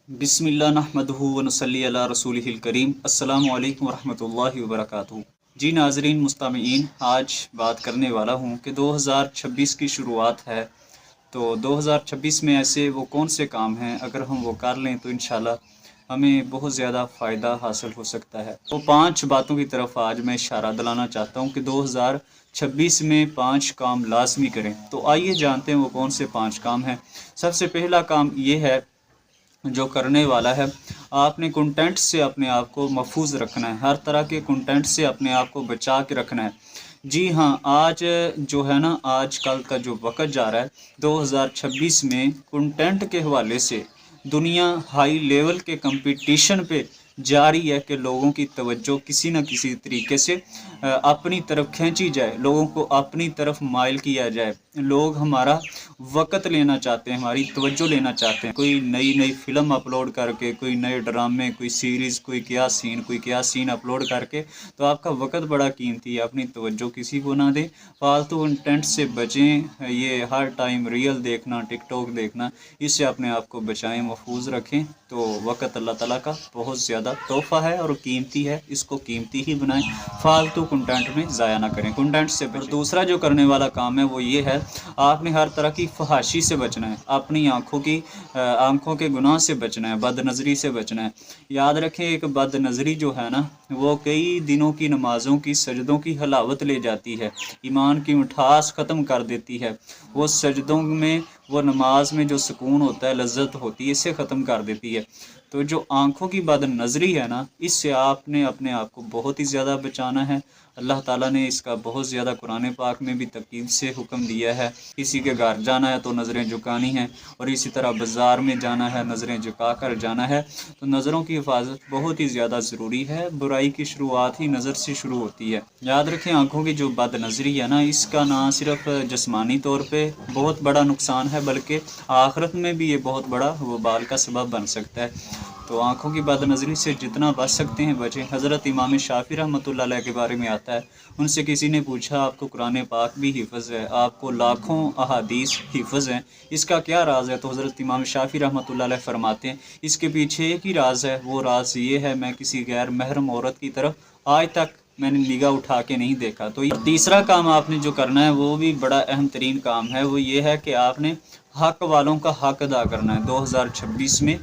बिस्मिल्लाह नहमदुहु व नसल्ली अला रसूलिहिल करीम। अस्सलामु अलैकुम वरहमतुल्लाहि वबरकातुहू। जी नाज़रीन मुस्तमिईन, आज बात करने वाला हूँ कि 2026 की शुरुआत है। तो 2026 में ऐसे वो कौन से काम हैं, अगर हम वो कर लें तो इंशाल्लाह हमें बहुत ज़्यादा फ़ायदा हासिल हो सकता है। तो 5 बातों की तरफ आज मैं इशारा दिलाना चाहता हूँ कि 2026 में 5 काम लाजमी करें। तो आइए जानते हैं वो कौन से 5 काम हैं। सबसे पहला काम ये है जो करने वाला है, आपने कंटेंट से अपने आप को महफूज रखना है। हर तरह के कंटेंट से अपने आप को बचा के रखना है। जी हाँ, आज जो है ना, आजकल का जो वक्त जा रहा है 2026 में कंटेंट के हवाले से दुनिया हाई लेवल के कंपटीशन पे जारी है कि लोगों की तवज्जो किसी न किसी तरीके से अपनी तरफ खींची जाए, लोगों को अपनी तरफ माइल किया जाए। लोग हमारा वक़्त लेना चाहते हैं, हमारी तवज्जो लेना चाहते हैं। कोई नई नई फ़िल्म अपलोड करके, कोई नए ड्रामे, कोई सीरीज़, कोई क्या सीन अपलोड करके, तो आपका वक़्त बड़ा कीमती है। अपनी तवज्जो किसी को ना दें, फालतू कंटेंट से बचें। ये हर टाइम रील देखना, टिकटॉक देखना, इससे अपने आप को बचाएं, महफूज रखें। तो वक़्त अल्लाह ताला का बहुत ज़्यादा तोहफ़ा है और कीमती है, इसको कीमती ही बनाएं, फालतू कंटेंट में ज़ाया ना करें, कंटेंट से बचें। दूसरा जो करने वाला काम है वो ये है, आपने हर तरह की फहाशी से बचना है, अपनी आँखों के गुनाह से बचना है, बदनज़री से बचना है। याद रखें, एक बदनज़री जो है ना, वो कई दिनों की नमाज़ों की सजदों की हलावत ले जाती है, ईमान की मिठास ख़त्म कर देती है। वो सजदों में, वो नमाज में जो सुकून होता है, लज्जत होती है, इसे ख़त्म कर देती है। तो जो आँखों की बदनज़री है ना, इससे आपने अपने आप को बहुत ही ज़्यादा बचाना है। अल्लाह ताला ने इसका बहुत ज़्यादा कुरान पाक में भी तकीद से हुक्म दिया है। किसी के घर जाना है तो नज़रें झुकानी है, और इसी तरह बाज़ार में जाना है, नज़रें झुका कर जाना है। तो नज़रों की हिफाजत बहुत ही ज़्यादा ज़रूरी है। बुराई की शुरुआत ही नज़र से शुरू होती है। याद रखें, आँखों की जो बदनज़री है ना, इसका ना सिर्फ जिस्मानी तौर पर बहुत बड़ा नुकसान है, बल्कि आखिरत में भी ये बहुत बड़ा वबाल का सबब बन सकता है। तो आँखों की बदनज़री से जितना बच सकते हैं बचें। हज़रत इमाम शाफ़ी रहमतुल्लाह अलैह के बारे में आता है, उनसे किसी ने पूछा, आपको कुरान पाक भी हिफ़्ज़ है, आपको लाखों अहादीस हिफ़्ज़ हैं, इसका क्या राज़ है? तो हज़रत इमाम शाफ़ी रहमतुल्लाह अलैह फरमाते हैं, इसके पीछे एक ही राज़ है। वो राज़ ये है, मैं किसी गैर महरम औरत की तरफ आज तक मैंने निगाह उठा के नहीं देखा। तो तीसरा काम आपने जो करना है वो भी बड़ा अहम तरीन काम है। वो ये है कि आपने हक़ वालों का हक़ अदा करना है। 2026 में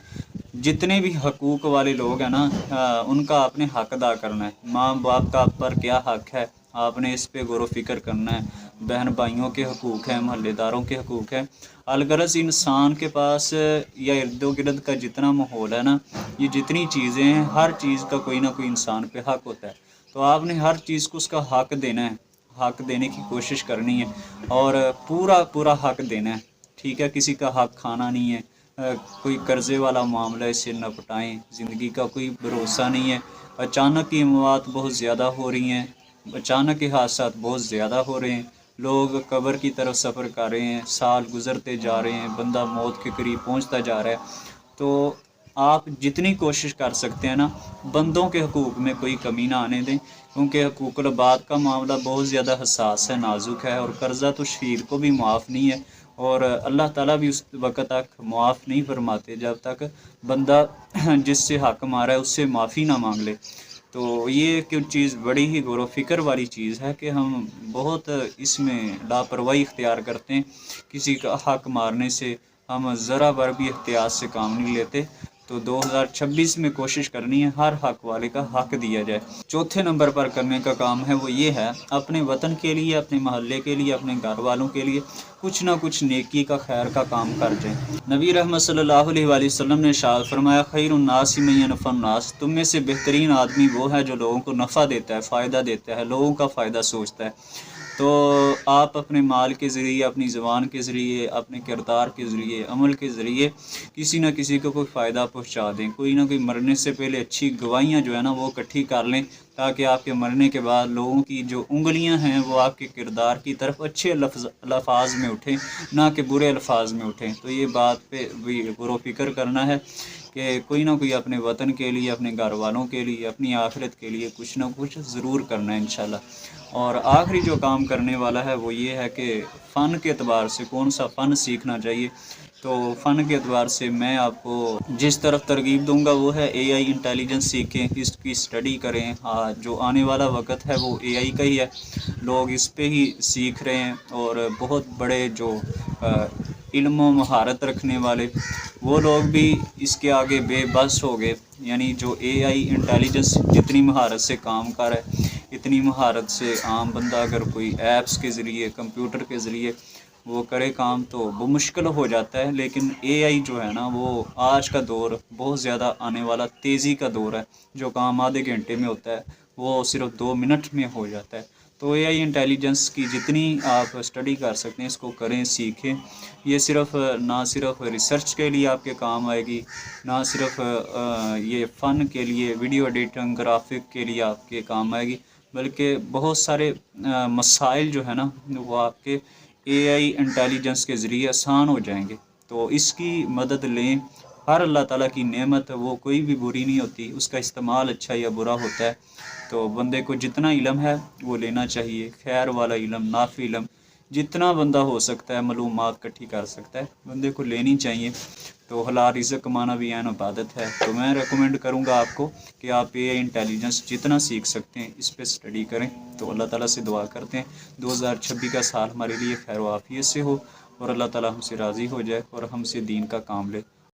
जितने भी हकूक़ वाले लोग हैं ना, उनका आपने हक़ अदा करना है। माँ बाप का आप पर क्या हक़ है, आपने इस पे गौर व फ़िक्र करना है। बहन भाइयों के हकूक़ हैं, महल्लेदारों के हकूक़ हैं। अलगरज इंसान के पास या इर्दो गिर्द का जितना माहौल है ना, ये जितनी चीज़ें हैं, हर चीज़ का कोई ना कोई इंसान पे हक़ होता है। तो आपने हर चीज़ को उसका हक़ देना है, हक़ देने की कोशिश करनी है, और पूरा पूरा हक़ देना है। ठीक है, किसी का हक़ खाना नहीं है। कोई कर्ज़े वाला मामला, इससे निपटाएं। ज़िंदगी का कोई भरोसा नहीं है। अचानक की अमवात बहुत ज़्यादा हो रही हैं, अचानक के हादसा बहुत ज़्यादा हो रहे हैं। लोग कब्र की तरफ सफ़र कर रहे हैं, साल गुज़रते जा रहे हैं, बंदा मौत के करीब पहुंचता जा रहा है। तो आप जितनी कोशिश कर सकते हैं ना, बंदों के हकूक़ में कोई कमी ना आने दें, क्योंकि हकूक़ुल इबाद का मामला बहुत ज़्यादा हसास है, नाजुक है, और कर्ज़ा तो शहीद को भी माफ़ नहीं है, और अल्लाह ताला भी उस वक़्त तक माफ़ नहीं फरमाते जब तक बंदा जिससे हक़ मारा है उससे माफ़ी ना मांग ले। तो ये कुछ चीज़ बड़ी ही गौर व फ़िक्र वाली चीज़ है कि हम बहुत इसमें लापरवाही इख्तियार करते हैं। किसी का हक़ मारने से हम ज़रा भर भी एहतियात से काम नहीं लेते। तो 2026 में कोशिश करनी है हर हक़ वाले का हक़ दिया जाए। चौथे नंबर पर करने का काम है वो ये है, अपने वतन के लिए, अपने महल्ले के लिए, अपने घर वालों के लिए कुछ ना कुछ नेकी का, खैर का काम कर जाए। नबी रहमत सल्लल्लाहु अलैहि वसल्लम ने इरशाद फरमाया, खैरुन्नास मन यनफ़उन्नास, तुम में से बेहतरीन आदमी वो है जो लोगों को नफ़ा देता है, फ़ायदा देता है, लोगों का फ़ायदा सोचता है। तो आप अपने माल के ज़रिए, अपनी ज़बान के ज़रिए, अपने किरदार के ज़रिए, अमल के ज़रिए किसी न किसी को कोई फ़ायदा पहुँचा दें। कोई ना कोई मरने से पहले अच्छी गवाहियाँ जो है ना वो इकट्ठी कर लें, ताकि आपके मरने के बाद लोगों की जो उंगलियां हैं वो आपके किरदार की तरफ अच्छे अल्फाज में उठें, ना कि बुरे अल्फाज में उठें। तो ये बात पे भी गौर व फ़िक्र करना है कि कोई ना कोई अपने वतन के लिए, अपने घर वालों के लिए, अपनी आखिरत के लिए कुछ ना कुछ ज़रूर करना है इंशाल्लाह। और आखिरी जो काम करने वाला है वो ये है कि फ़न के अतबार से कौन सा फ़न सीखना चाहिए। تو फ़ن کے اعتبار سے میں آپ کو جس طرف ترغیب دوں گا وہ ہے اے آئی انٹیلیجنس سیکھیں، اس کی اسٹڈی کریں۔ جو آنے والا وقت ہے وہ اے آئی کا ہی ہے، لوگ اس پہ ہی سیکھ رہے ہیں، اور بہت بڑے جو علم و مہارت رکھنے والے وہ لوگ بھی اس کے آگے بے بس ہو گئے۔ یعنی جو اے آئی انٹیلیجنس جتنی مہارت سے کام کر ہے، اتنی مہارت سے عام بندہ اگر کوئی ایپس کے ذریعے، کمپیوٹر کے ذریعے وہ کرے کام تو وہ مشکل ہو جاتا ہے۔ لیکن اے آئی جو ہے نا، وہ آج کا دور بہت زیادہ آنے والا تیزی کا دور ہے۔ جو کام آدھے گھنٹے میں ہوتا ہے وہ صرف 2 منٹ میں ہو جاتا ہے۔ تو اے آئی انٹیلیجنس کی جتنی آپ اسٹڈی کر سکتے ہیں اس کو کریں، سیکھیں۔ یہ نہ صرف ریسرچ کے لیے آپ کے کام آئے گی، نہ صرف یہ فن کے لیے، ویڈیو ایڈیٹنگ، گرافک کے لیے آپ کے کام آئے گی، بلکہ بہت سارے مسائل جو ہے نا وہ آپ کے اے آئی انٹیلیجنس کے ذریعے آسان ہو جائیں گے۔ تو اس کی مدد لیں۔ ہر اللہ تعالیٰ کی نعمت وہ کوئی بھی بری نہیں ہوتی، اس کا استعمال اچھا یا برا ہوتا ہے۔ تو بندے کو جتنا علم ہے وہ لینا چاہیے، خیر والا علم، نافع علم، جتنا بندہ ہو سکتا ہے معلومات اکٹھی کر سکتا ہے بندے کو لینی چاہیے۔ تو حلال رزق کمانا بھی عین عبادت ہے۔ تو میں ریکمینڈ کروں گا آپ کو کہ آپ اے آئی انٹیلیجنس جتنا سیکھ سکتے ہیں اس پہ اسٹڈی کریں۔ تو اللہ تعالیٰ سے دعا کرتے ہیں 2026 کا سال ہمارے لیے خیر و عافیت سے ہو، اور اللہ تعالیٰ ہم سے راضی ہو جائے اور ہم سے دین کا کام لے۔